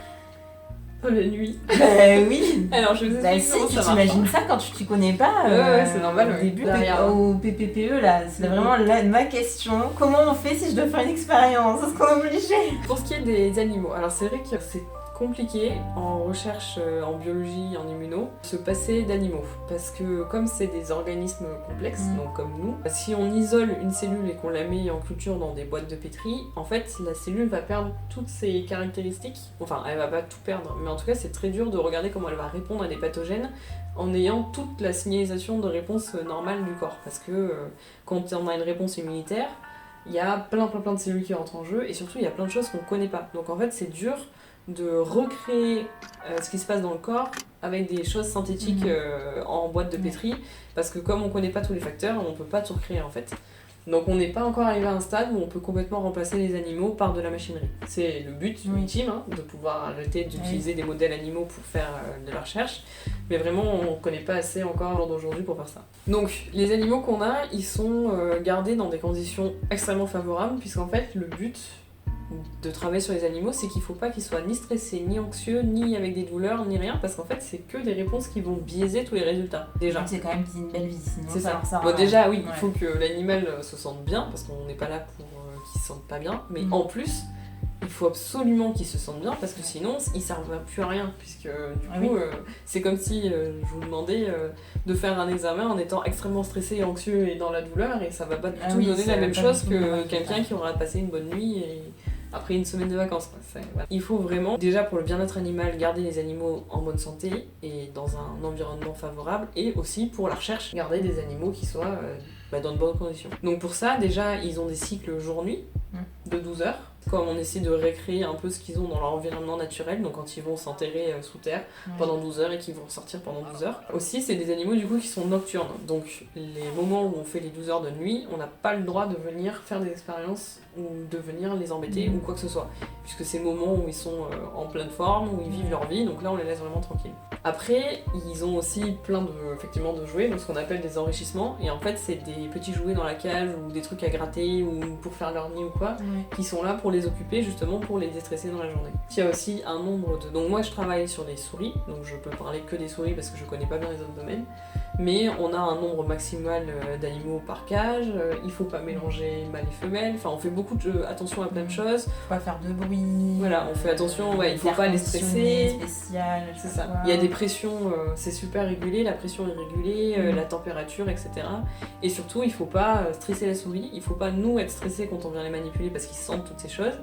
La nuit. Oui. Alors je vous explique comment si, ça tu marche. t'imagines ça quand tu t'y connais pas. Ouais, c'est normal. Au début, au PPPE, là, c'est vraiment ma question. Comment on fait si je dois faire une expérience? Est-ce qu'on est obligé? Pour ce qui est des animaux, alors c'est vrai que c'est compliqué en recherche en biologie, en immuno, se passer d'animaux. Parce que comme c'est des organismes complexes, donc comme nous, si on isole une cellule et qu'on la met en culture dans des boîtes de pétri, en fait la cellule va perdre toutes ses caractéristiques. Enfin, elle va pas tout perdre, mais en tout cas c'est très dur de regarder comment elle va répondre à des pathogènes en ayant toute la signalisation de réponse normale du corps. Parce que quand on a une réponse immunitaire, il y a plein de cellules qui rentrent en jeu et surtout il y a plein de choses qu'on connaît pas. Donc en fait c'est dur de recréer ce qui se passe dans le corps avec des choses synthétiques en boîte de pétri, parce que comme on connaît pas tous les facteurs, on peut pas tout recréer en fait. Donc on n'est pas encore arrivé à un stade où on peut complètement remplacer les animaux par de la machinerie. C'est le but ultime, de pouvoir arrêter d'utiliser des modèles animaux pour faire de la recherche, mais vraiment on connaît pas assez encore au jour d'aujourd'hui pour faire ça. Donc les animaux qu'on a, ils sont gardés dans des conditions extrêmement favorables, puisqu'en fait le but de travailler sur les animaux, c'est qu'il faut pas qu'ils soient ni stressés, ni anxieux, ni avec des douleurs, ni rien, parce qu'en fait c'est que des réponses qui vont biaiser tous les résultats. Déjà. C'est quand même une belle vie, sinon c'est ça. Ça bon, déjà oui, il faut que l'animal se sente bien, parce qu'on n'est pas là pour qu'il se sente pas bien, mais en plus, il faut absolument qu'il se sente bien, parce que sinon il ne servira plus à rien, puisque du coup c'est comme si je vous demandais de faire un examen en étant extrêmement stressé et anxieux et dans la douleur, et ça va pas du tout donner la même chose que quelqu'un qui aura passé une bonne nuit et après une semaine de vacances. Voilà. Il faut vraiment, déjà pour le bien-être animal, garder les animaux en bonne santé et dans un environnement favorable, et aussi pour la recherche, garder des animaux qui soient dans de bonnes conditions. Donc pour ça, déjà, ils ont des cycles jour-nuit de 12 heures. Comme on essaie de récréer un peu ce qu'ils ont dans leur environnement naturel, donc quand ils vont s'enterrer sous terre pendant 12 heures et qu'ils vont ressortir pendant 12 heures. Aussi, c'est des animaux du coup qui sont nocturnes, donc les moments où on fait les 12 heures de nuit, on n'a pas le droit de venir faire des expériences ou de venir les embêter ou quoi que ce soit, puisque c'est le moment où ils sont en pleine forme, où ils vivent leur vie, donc là on les laisse vraiment tranquilles. Après, ils ont aussi plein effectivement de jouets, donc ce qu'on appelle des enrichissements, et en fait c'est des petits jouets dans la cage ou des trucs à gratter ou pour faire leur nid ou quoi, qui sont là pour les occuper justement pour les déstresser dans la journée. Il y a aussi un nombre de... Donc moi je travaille sur les souris, donc je peux parler que des souris parce que je connais pas bien les autres domaines, mais on a un nombre maximal d'animaux par cage, il faut pas mélanger mâles et femelles, enfin on fait beaucoup attention à plein de choses. Faut pas faire de bruit. Voilà, on fait attention, il faut pas les stresser. Spécial, c'est ça. Il y a des pressions, c'est super régulé, la pression est régulée, la température, etc. Et surtout, il faut pas stresser la souris, il faut pas nous être stressés quand on vient les manipuler parce qu'ils sentent toutes ces choses.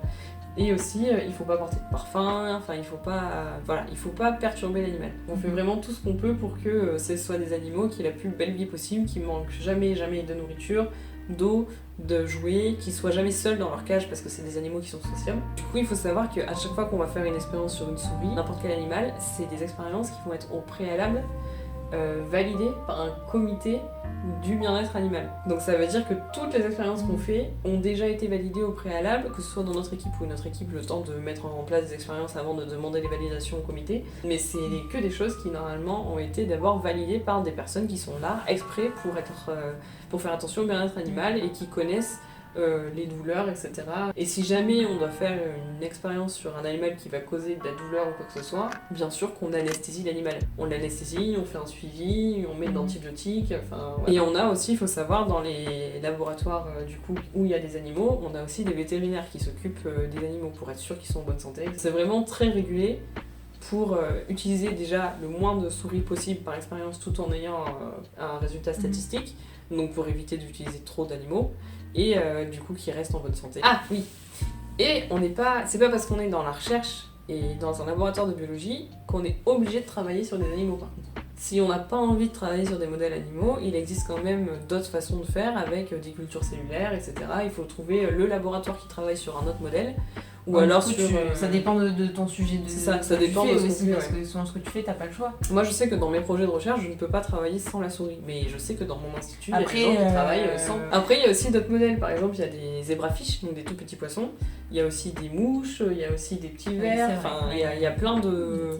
Et aussi, il faut pas porter de parfum, enfin il faut pas perturber l'animal. On fait vraiment tout ce qu'on peut pour que ce soit des animaux qui aient la plus belle vie possible, qui manquent jamais de nourriture, d'eau, de jouets, qui soient jamais seuls dans leur cage parce que c'est des animaux qui sont sociables. Du coup, il faut savoir qu'à chaque fois qu'on va faire une expérience sur une souris, n'importe quel animal, c'est des expériences qui vont être au préalable validées par un comité du bien-être animal. Donc ça veut dire que toutes les expériences qu'on fait ont déjà été validées au préalable, que ce soit dans notre équipe ou notre équipe, le temps de mettre en place des expériences avant de demander les validations au comité. Mais c'est que des choses qui normalement ont été d'abord validées par des personnes qui sont là exprès pour faire attention au bien-être animal et qui connaissent les douleurs, etc. Et si jamais on doit faire une expérience sur un animal qui va causer de la douleur ou quoi que ce soit, bien sûr qu'on anesthésie l'animal. On l'anesthésie, on fait un suivi, on met d'antibiotiques, enfin... Ouais. Et on a aussi, il faut savoir, dans les laboratoires du coup où il y a des animaux, on a aussi des vétérinaires qui s'occupent des animaux pour être sûr qu'ils sont en bonne santé. C'est vraiment très régulé pour utiliser déjà le moins de souris possible par expérience tout en ayant un résultat statistique, donc pour éviter d'utiliser trop d'animaux, et du coup qui restent en bonne santé. Ah oui. Et c'est pas parce qu'on est dans la recherche et dans un laboratoire de biologie qu'on est obligé de travailler sur des animaux par contre. Si on n'a pas envie de travailler sur des modèles animaux, il existe quand même d'autres façons de faire avec des cultures cellulaires, etc. Il faut trouver le laboratoire qui travaille sur un autre modèle. Ou alors coup, ça dépend de ton sujet de... C'est ça dépend de aussi, parce que selon ce que tu fais, t'as pas le choix. Moi je sais que dans mes projets de recherche, je ne peux pas travailler sans la souris, mais je sais que dans mon institut, il y a des gens qui travaillent sans. Après, il y a aussi d'autres modèles, par exemple, il y a des zébrafiches, donc des tout petits poissons, il y a aussi des mouches, il y a aussi des petits vers, enfin, il y a plein de...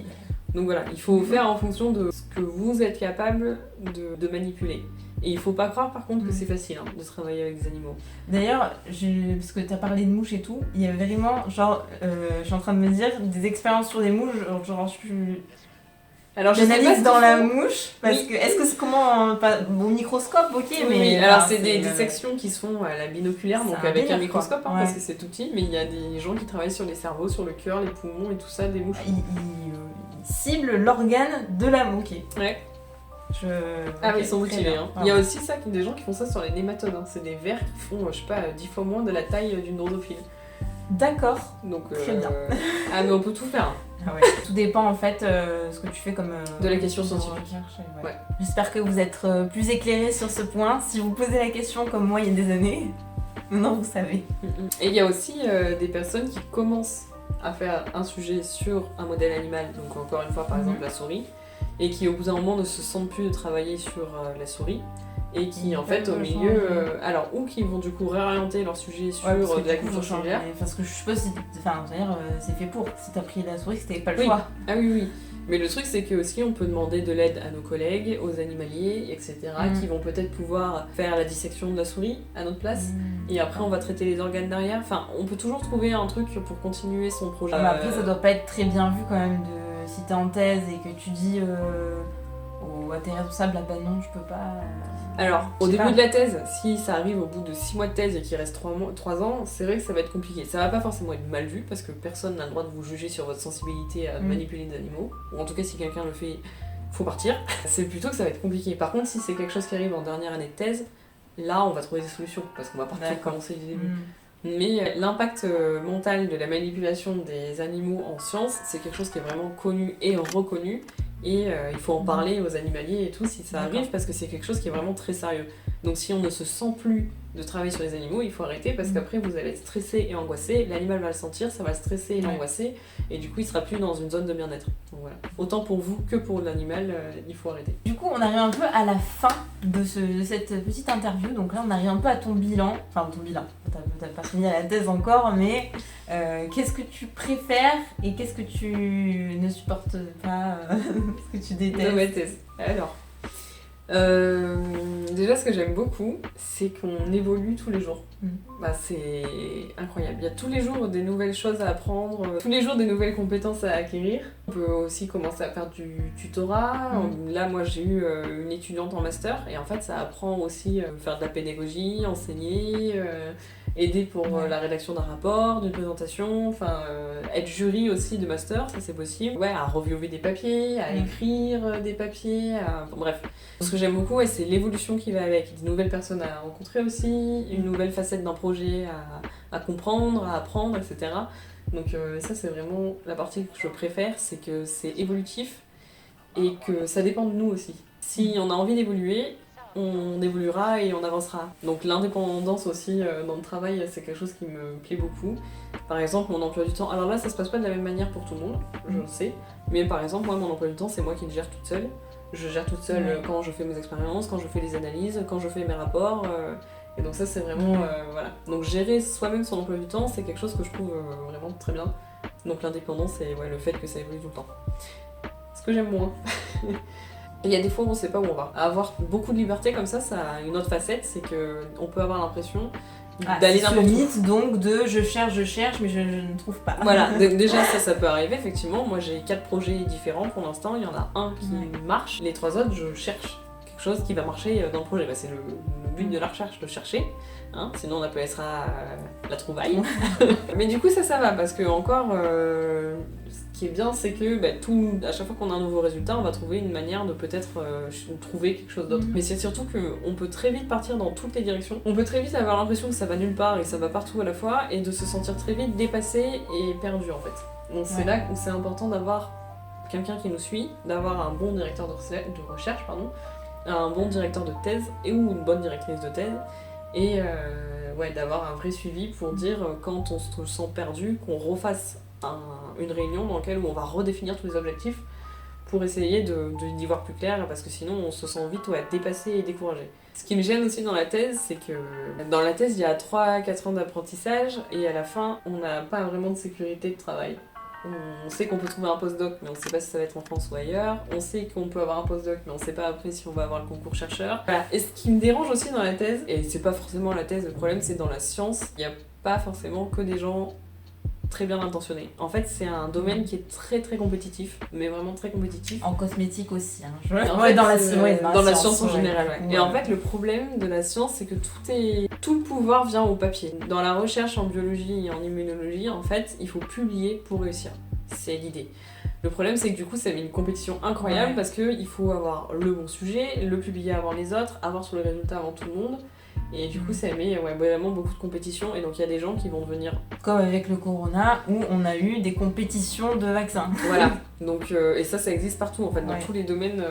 Donc voilà, il faut faire en fonction de ce que vous êtes capable de manipuler. Et il faut pas croire par contre que c'est facile de travailler avec des animaux. D'ailleurs, parce que t'as parlé de mouches et tout, il y a vraiment, je suis en train de me dire, des expériences sur des mouches, genre Alors je sais pas L'analyse ce dans qu'ils la font. mouche, parce Oui. que est-ce que c'est comment au microscope, ok, Oui, mais oui. Alors enfin, c'est des dissections qui sont à la binoculaire, c'est donc un avec un délire, microscope, quoi. parce Ouais. que c'est tout petit, mais il y a des gens qui travaillent sur les cerveaux, sur le cœur, les poumons et tout ça, des mouches. Il cible l'organe de la mouche. Ok. Ouais. Je... Ah ok, mais ils sont très motivés. bien. Hein. Ah Il y a ouais. aussi ça, des gens qui font ça sur les nématodes. Hein. C'est des vers qui font, je sais pas, 10 fois moins de la taille d'une drosophile. D'accord. Donc, Très bien. Ah mais on peut tout faire. Hein. Ah ouais. Tout dépend en fait ce que tu fais comme De la question scientifique. recherche, Ouais. J'espère que vous êtes plus éclairés sur ce point. Si vous posez la question comme moi il y a des années, maintenant vous savez. Et il y a aussi des personnes qui commencent à faire un sujet sur un modèle animal, donc encore une fois par exemple la souris, et qui au bout d'un moment ne se sentent plus de travailler sur la souris, et qui en fait au milieu, alors ou qui vont du coup réorienter leur sujet sur Ouais, parce que de la du coup, culture faut changer. similaire. Parce que je suppose, enfin, c'est-à-dire, c'est fait pour. Si t'as pris la souris, c'était pas le Oui. choix. Ah oui, oui. Mais le truc, c'est que aussi on peut demander de l'aide à nos collègues, aux animaliers, etc., qui vont peut-être pouvoir faire la dissection de la souris à notre place. Et après, on va traiter les organes derrière. Enfin, on peut toujours trouver un truc pour continuer son projet. Mais après, ça doit pas être très bien vu quand même de si t'es en thèse et que tu dis à tes responsables, ah bah non, je peux pas. Alors, au Je sais début pas. de la thèse, si ça arrive au bout de 6 mois de thèse et qu'il reste 3 ans, c'est vrai que ça va être compliqué. Ça va pas forcément être mal vu parce que personne n'a le droit de vous juger sur votre sensibilité à manipuler des animaux. Ou en tout cas, si quelqu'un le fait, faut partir. C'est plutôt que ça va être compliqué. Par contre, si c'est quelque chose qui arrive en dernière année de thèse, là, on va trouver des solutions parce qu'on va pas recommencer du début. Mais l'impact mental de la manipulation des animaux en science, c'est quelque chose qui est vraiment connu et reconnu. Et il faut en parler aux animaliers et tout si ça arrive parce que c'est quelque chose qui est vraiment très sérieux. Donc si on ne se sent plus de travailler sur les animaux, il faut arrêter parce qu'après vous allez être stressé et angoissé, l'animal va le sentir, ça va le stresser et l'angoisser et du coup il sera plus dans une zone de bien-être. Donc voilà. Autant pour vous que pour l'animal, il faut arrêter. Du coup, on arrive un peu à la fin de cette petite interview. Donc là, on arrive un peu à ton bilan. Enfin, ton bilan. T'as pas fini à la thèse encore, mais qu'est-ce que tu préfères et qu'est-ce que tu ne supportes pas, qu'est-ce que tu détestes Dans ma thèse. Alors, déjà, ce que j'aime beaucoup, c'est qu'on évolue tous les jours. Bah, c'est incroyable. Il y a tous les jours des nouvelles choses à apprendre, tous les jours des nouvelles compétences à acquérir. On peut aussi commencer à faire du tutorat. Là, moi, j'ai eu une étudiante en master et en fait, ça apprend aussi faire de la pédagogie, enseigner, aider pour la rédaction d'un rapport, d'une présentation, enfin être jury aussi de master, ça c'est possible. Ouais, à reviewer des papiers, à écrire des papiers, enfin, bref. Ce que j'aime beaucoup, c'est l'évolution qui va avec, des nouvelles personnes à rencontrer aussi, une nouvelle facette d'un projet à comprendre, à apprendre, etc. Donc ça c'est vraiment la partie que je préfère, c'est que c'est évolutif et que ça dépend de nous aussi. Si on a envie d'évoluer, on évoluera et on avancera. Donc l'indépendance aussi dans le travail, c'est quelque chose qui me plaît beaucoup. Par exemple, mon emploi du temps, alors là ça se passe pas de la même manière pour tout le monde, je le sais, mais par exemple, moi mon emploi du temps, c'est moi qui le gère toute seule. Je gère toute seule quand je fais mes expériences, quand je fais les analyses, quand je fais mes rapports, et donc ça c'est vraiment, voilà. Donc gérer soi-même son emploi du temps, c'est quelque chose que je trouve vraiment très bien. Donc l'indépendance, c'est le fait que ça évolue tout le temps. Ce que j'aime moins. Il y a des fois où on sait pas où on va. Avoir beaucoup de liberté comme ça a une autre facette, c'est qu'on peut avoir l'impression d'aller n'importe où. Ce mythe donc de je cherche, mais je ne trouve pas. Voilà, déjà ça peut arriver effectivement. Moi j'ai 4 projets différents pour l'instant, il y en a un qui marche, les 3 autres je cherche quelque chose qui va marcher dans le projet. Bah, c'est le but de la recherche, de chercher, hein, sinon on appelle ça la trouvaille. Mais du coup ça va parce que encore... Ce qui est bien, c'est que à chaque fois qu'on a un nouveau résultat, on va trouver une manière de peut-être trouver quelque chose d'autre. Mais c'est surtout qu'on peut très vite partir dans toutes les directions. On peut très vite avoir l'impression que ça va nulle part et que ça va partout à la fois, et de se sentir très vite dépassé et perdu en fait. Donc c'est là où c'est important d'avoir quelqu'un qui nous suit, d'avoir un bon directeur de recherche, un bon directeur de thèse ou une bonne directrice de thèse, et d'avoir un vrai suivi pour dire quand on se sent perdu, qu'on refasse une réunion dans laquelle on va redéfinir tous les objectifs pour essayer d'y voir plus clair, parce que sinon on se sent vite dépassé et découragé. Ce qui me gêne aussi dans la thèse, c'est que dans la thèse il y a 3-4 ans d'apprentissage et à la fin on n'a pas vraiment de sécurité de travail. On sait qu'on peut trouver un postdoc, mais on ne sait pas si ça va être en France ou ailleurs. On sait qu'on peut avoir un postdoc, mais on ne sait pas après si on va avoir le concours chercheur. Voilà. Et ce qui me dérange aussi dans la thèse, et c'est pas forcément la thèse, le problème c'est dans la science, il n'y a pas forcément que des gens très bien intentionné. En fait, c'est un domaine qui est très très compétitif, mais vraiment très compétitif. En cosmétique aussi. Hein. Dans la science en général. Ouais. Ouais. Et en fait, le problème de la science, c'est que tout le pouvoir vient au papier. Dans la recherche en biologie et en immunologie, en fait, il faut publier pour réussir. C'est l'idée. Le problème, c'est que du coup, ça met une compétition incroyable parce qu'il faut avoir le bon sujet, le publier avant les autres, avoir sur le résultat avant tout le monde. Et du coup, ça met vraiment beaucoup de compétition. Et donc, il y a des gens qui vont devenir. Comme avec le corona, où on a eu des compétitions de vaccins. Voilà. Donc, et ça existe partout, en fait, dans tous les domaines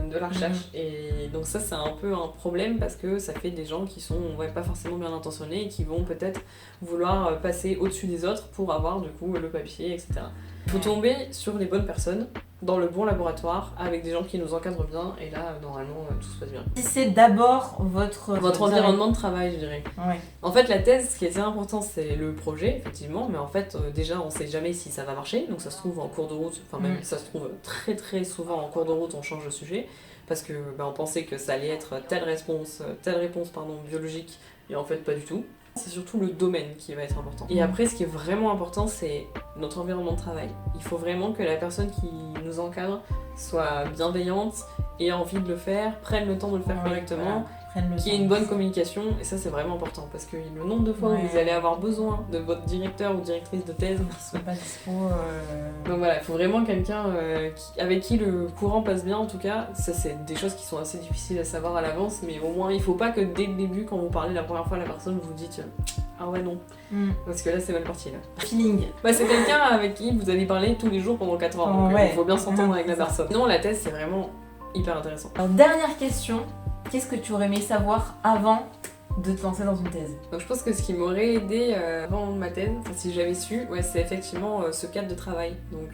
de la recherche. Et donc, ça, c'est un peu un problème parce que ça fait des gens qui sont pas forcément bien intentionnés et qui vont peut-être vouloir passer au-dessus des autres pour avoir, du coup, le papier, etc. Il faut tomber sur les bonnes personnes, dans le bon laboratoire, avec des gens qui nous encadrent bien, et là, normalement, tout se passe bien. Si c'est d'abord votre environnement de travail, je dirais. Ouais. En fait, la thèse, ce qui est assez important, c'est le projet, effectivement, mais en fait, déjà, on sait jamais si ça va marcher, donc ça se trouve en cours de route, enfin même ça se trouve très très souvent en cours de route, on change de sujet, parce que on pensait que ça allait être telle réponse biologique, et en fait, pas du tout. C'est surtout le domaine qui va être important. Et après, ce qui est vraiment important, c'est notre environnement de travail. Il faut vraiment que la personne qui nous encadre soit bienveillante, ait envie de le faire, prenne le temps de le faire correctement, qu'il y ait une bonne communication. Et ça, c'est vraiment important parce que le nombre de fois où vous allez avoir besoin de votre directeur ou directrice de thèse qui sont pas dispo. Donc voilà, il faut vraiment quelqu'un avec qui le courant passe bien en tout cas. Ça, c'est des choses qui sont assez difficiles à savoir à l'avance, mais au moins il faut pas que dès le début, quand vous parlez la première fois à la personne, vous vous dites ah ouais non, parce que là c'est mal parti là. Feeling. C'est quelqu'un avec qui vous allez parler tous les jours pendant 4 heures, donc il faut bien s'entendre avec la personne. Non, la thèse c'est vraiment hyper intéressant. Alors, dernière question, qu'est-ce que tu aurais aimé savoir avant de te lancer dans une thèse? Donc je pense que ce qui m'aurait aidé avant ma thèse, si j'avais su, c'est effectivement ce cadre de travail. Donc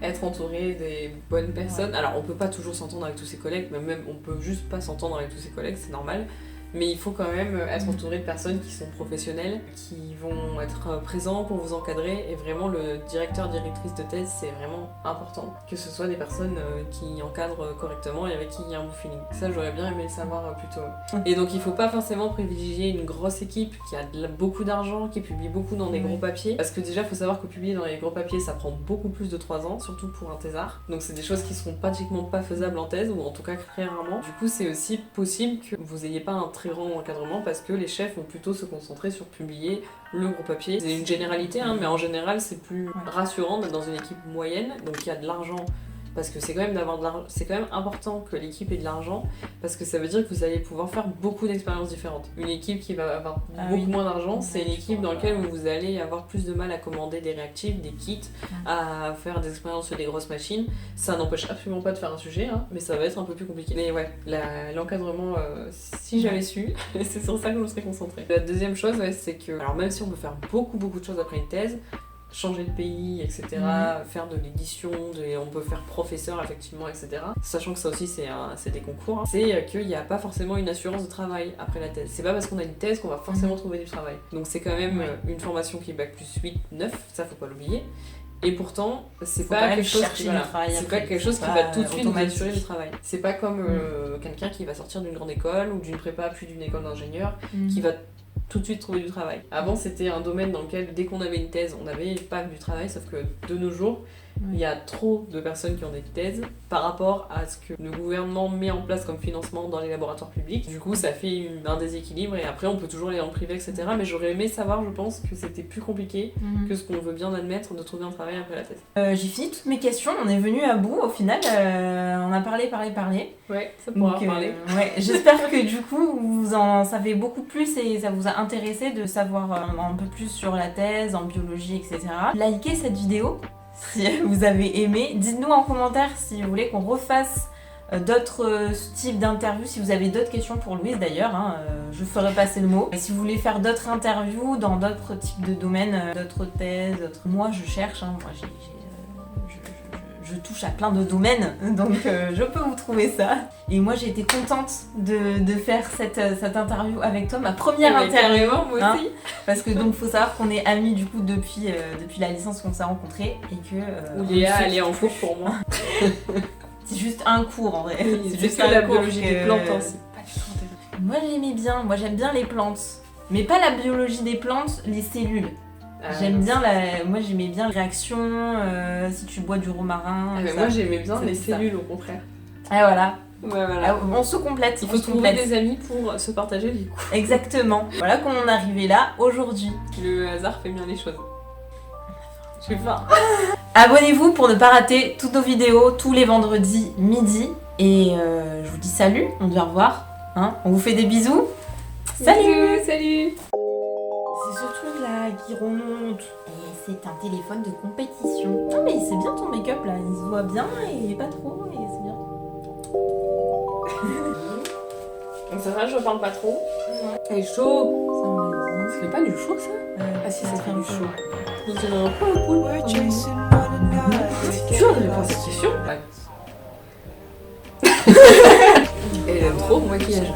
être entouré des bonnes personnes. Alors on peut pas toujours s'entendre avec tous ses collègues, mais même on peut juste pas s'entendre avec tous ses collègues, c'est normal. Mais il faut quand même être entouré de personnes qui sont professionnelles, qui vont être présents pour vous encadrer. Et vraiment, le directeur, directrice de thèse, c'est vraiment important. Que ce soit des personnes qui encadrent correctement et avec qui il y a un bon feeling. Ça, j'aurais bien aimé le savoir plus tôt. Et donc, il faut pas forcément privilégier une grosse équipe qui a beaucoup d'argent, qui publie beaucoup dans des gros papiers. Parce que déjà, il faut savoir que publier dans les gros papiers, ça prend beaucoup plus de 3 ans, surtout pour un thésard. Donc, c'est des choses qui seront pratiquement pas faisables en thèse, ou en tout cas très rarement. Du coup, c'est aussi possible que vous ayez pas un très grand encadrement parce que les chefs vont plutôt se concentrer sur publier le gros papier. C'est une généralité, mais en général, c'est plus rassurant d'être dans une équipe moyenne, donc il y a de l'argent. Parce que c'est quand même important que l'équipe ait de l'argent, parce que ça veut dire que vous allez pouvoir faire beaucoup d'expériences différentes. Une équipe qui va avoir beaucoup moins d'argent, c'est une équipe dans laquelle vous allez avoir plus de mal à commander des réactifs, des kits, à faire des expériences sur des grosses machines. Ça n'empêche absolument pas de faire un sujet, mais ça va être un peu plus compliqué. Mais l'encadrement, si j'avais su, c'est sur ça que je me serais concentrée. La deuxième chose, c'est que, alors même si on peut faire beaucoup de choses après une thèse, changer de pays, etc., faire de l'édition, on peut faire professeur, effectivement, etc. Sachant que ça aussi, c'est des concours. C'est qu'il n'y a pas forcément une assurance de travail après la thèse. C'est pas parce qu'on a une thèse qu'on va forcément trouver du travail. Donc c'est quand même une formation qui est bac plus 8, 9, ça faut pas l'oublier. Et pourtant, c'est pas quelque chose qui va tout de suite vous assurer du travail. C'est pas comme quelqu'un qui va sortir d'une grande école ou d'une prépa puis d'une école d'ingénieur qui va tout de suite trouver du travail. Avant, c'était un domaine dans lequel, dès qu'on avait une thèse, on n'avait pas du travail, sauf que de nos jours, il y a trop de personnes qui ont des thèses par rapport à ce que le gouvernement met en place comme financement dans les laboratoires publics. Du coup, ça fait un déséquilibre et après, on peut toujours aller en privé, etc. Mais j'aurais aimé savoir, je pense, que c'était plus compliqué que ce qu'on veut bien admettre de trouver un travail après la thèse. J'ai fini toutes mes questions, on est venu à bout au final. On a parlé. Ouais, ça pourra parler. J'espère que du coup, vous en savez beaucoup plus et ça vous a intéressé de savoir un peu plus sur la thèse, en biologie, etc. Likez cette vidéo si vous avez aimé. Dites-nous en commentaire si vous voulez qu'on refasse d'autres types d'interviews, si vous avez d'autres questions pour Louise d'ailleurs, je ferai passer le mot. Et si vous voulez faire d'autres interviews dans d'autres types de domaines, d'autres thèses, moi je cherche, je touche à plein de domaines, donc je peux vous trouver ça. Et moi j'ai été contente de faire cette interview avec toi, ma première interview, moi aussi. Parce que donc faut savoir qu'on est amis du coup depuis la licence qu'on s'est rencontrés et que... Léa elle est en cours pour moi. C'est juste un cours en vrai. Oui, c'est juste la biologie des plantes, c'est pas du tout intéressant. Moi j'aimais bien, j'aime bien les plantes. Mais pas la biologie des plantes, les cellules. J'aime bien moi j'aimais bien les réactions, si tu bois du romarin. Ah, mais ça. moi j'aimais bien les C'est ça. cellules au contraire. Ah voilà. Ouais, voilà. On se complète. Il faut trouver des amis pour se partager les coups. Exactement. Voilà qu'on en est arrivé là aujourd'hui. Le hasard fait bien les choses. J'ai faim. Abonnez-vous pour ne pas rater toutes nos vidéos tous les vendredis midi. Et je vous dis salut, on dit au revoir. Hein, on vous fait des bisous. Salut. Salut. C'est ce truc là qui remonte. Et c'est un téléphone de compétition. Non mais c'est bien ton make-up là, il se voit bien et pas trop et c'est bien. Donc ça va, je parle pas trop. Ouais. Elle est chaud. Ça on l'a dit. Ça fait pas du chaud ça? Ah si, ça fait du chaud. On dirait un peu un poule. Tu vois, on est pas cette question. Ouais. Elle aime trop mon maquillage.